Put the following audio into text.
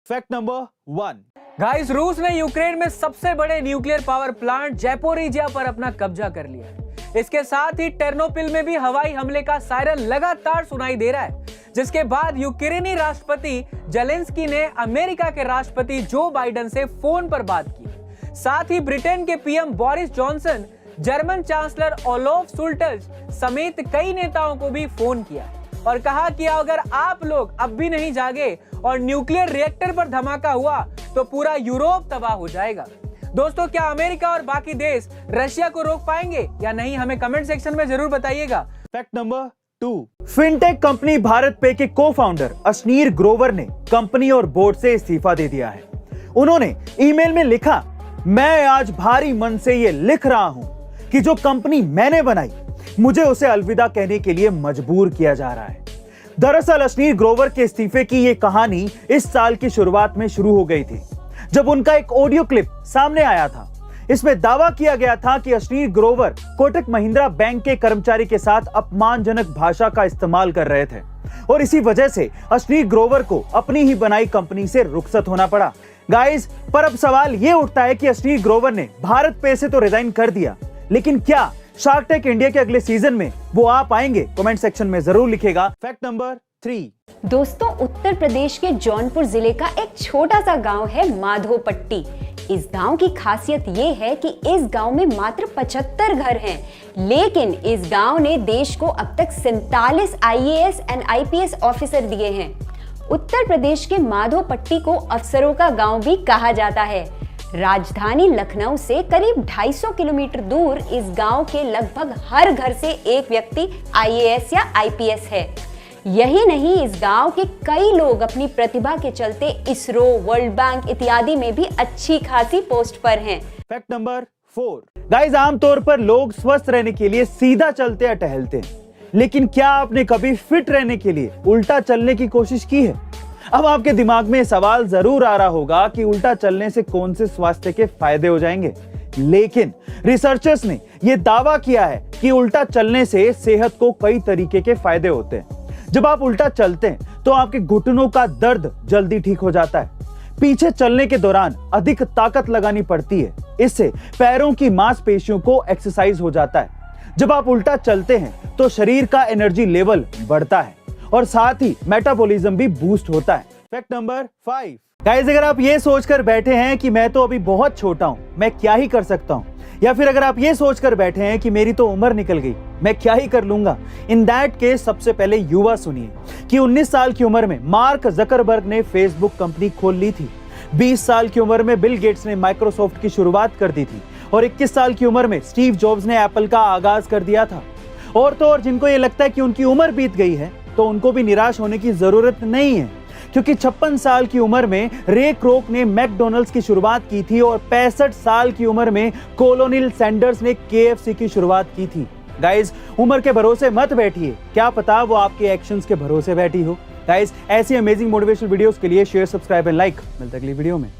Fact number 1। Guys, रूस ने Ukraine में सबसे बड़े न्यूक्लियर पावर प्लांट जैपोरिजिया पर अपना कब्जा कर लिया है। इसके साथ ही टर्नोपिल में भी हवाई हमले का सायरन लगातार सुनाई दे रहा है, जिसके बाद यूक्रेनी राष्ट्रपति जेलेंस्की ने अमेरिका के राष्ट्रपति जो बाइडेन से फोन पर बात की। साथ ही ब्रिटेन के PM Boris Johnson, German chancellor Olaf Scholz समेत कई नेताओं को भी फोन किया और कहा कि अगर आप लोग अब भी नहीं जागे और न्यूक्लियर रिएक्टर पर धमाका हुआ तो पूरा यूरोप तबाह हो जाएगा। दोस्तों, क्या अमेरिका और बाकी देश रशिया को रोक पाएंगे या नहीं, हमें कमेंट सेक्शन में जरूर बताइएगा। Fact number 2। Fintech company Bharat पे के को फाउंडर अशनीर ग्रोवर ने कंपनी और बोर्ड से इस्तीफा दे दिया है। उन्होंने ईमेल में लिखा, मैं आज भारी मन से ये लिख रहा हूं कि जो कंपनी मैंने बनाई मुझे उसे अलविदा कहने के लिए मजबूर किया जा रहा है। दरअसल अशनीर ग्रोवर के इस्तीफे की ये कहानी इस साल की शुरुआत में शुरू हो गई थी, जब उनका एक ऑडियो क्लिप सामने आया था। इसमें दावा किया गया था कि अशनीर ग्रोवर कोटक महिंद्रा बैंक के कर्मचारी के साथ अपमानजनक भाषा का इस्तेमाल कर रहे थे और इसी वजह से अशनीर ग्रोवर को अपनी ही बनाई कंपनी से रुखसत होना पड़ा। गाइस, पर अब सवाल ये उठता है कि अशनीर ग्रोवर ने भारत पे से तो रिजाइन कर दिया, लेकिन क्या शार्क टैंक इंडिया के अगले सीजन में वो आ पाएंगे? कमेंट सेक्शन में जरूर लिखेगा। Fact number 3। दोस्तों, उत्तर प्रदेश के जौनपुर जिले का एक छोटा सा गांव है माधोपट्टी। इस गांव की खासियत ये है कि इस गांव में मात्र 75 घर हैं, लेकिन इस गांव ने देश को अब तक 47 आईएएस एंड आईपीएस ऑफिसर दिए हैं। उत्तर प्रदेश के माधोपट्टी को अफसरों का गांव भी कहा जाता है। राजधानी लखनऊ से करीब 250 किलोमीटर दूर इस गांव के लगभग हर घर से एक व्यक्ति आईएएस या आईपीएस है। यही नहीं, इस गांव के कई लोग अपनी प्रतिभा के चलते इसरो, वर्ल्ड बैंक इत्यादि में भी अच्छी खासी पोस्ट पर हैं। Fact number 4। गाइस, आमतौर पर लोग स्वस्थ रहने के लिए सीधा चलते या टहलते हैं, लेकिन क्या आपने कभी फिट रहने के लिए उल्टा चलने की कोशिश की है? अब आपके दिमाग में सवाल जरूर आ रहा होगा कि उल्टा चलने से कौन से स्वास्थ्य के फायदे हो जाएंगे, लेकिन रिसर्चर्स ने यह दावा किया है कि उल्टा चलने से सेहत को कई तरीके के फायदे होते हैं। जब आप उल्टा चलते हैं तो आपके घुटनों का दर्द जल्दी ठीक हो जाता है। पीछे चलने के दौरान अधिक ताकत लगानी पड़ती है, इससे पैरों की मांसपेशियों को एक्सरसाइज हो जाता है। जब आप उल्टा चलते हैं तो शरीर का एनर्जी लेवल बढ़ता है और साथ ही मेटाबॉलिज्म भी बूस्ट होता है। Fact number 5। गाइस, अगर आप ये सोचकर बैठे हैं कि मैं तो अभी बहुत छोटा हूं, मैं क्या ही कर सकता हूं, या फिर अगर आप ये सोचकर बैठे हैं कि मेरी तो उम्र निकल गई, मैं क्या ही कर लूंगा, इन दैट केस सबसे पहले युवा सुनिए कि 19 साल की उम्र में मार्क जकरबर्ग ने फेसबुक कंपनी खोल ली थी। 20 साल की उम्र में बिल गेट्स ने माइक्रोसॉफ्ट की शुरुआत कर दी थी और 21 साल की उम्र में स्टीव जॉब्स ने एप्पल का आगाज कर दिया था। और तो और जिनको ये लगता है कि उनकी उम्र बीत गई है, तो उनको भी निराश होने की जरूरत नहीं है, क्योंकि 56 साल की उम्र में रे क्रोक ने मैकडॉनल्ड्स की शुरुआत की थी और 65 साल की उम्र में कोलोनिल सैंडर्स ने केएफसी की शुरुआत की थी। गाइस, उम्र के भरोसे मत बैठिए, क्या पता वो आपके एक्शंस के भरोसे बैठी हो। गाइस, ऐसी अमेजिंग मोटिवेशनल वीडियोस के लिए शेयर, सब्सक्राइब एंड लाइक। मिलते हैं अगली वीडियो में।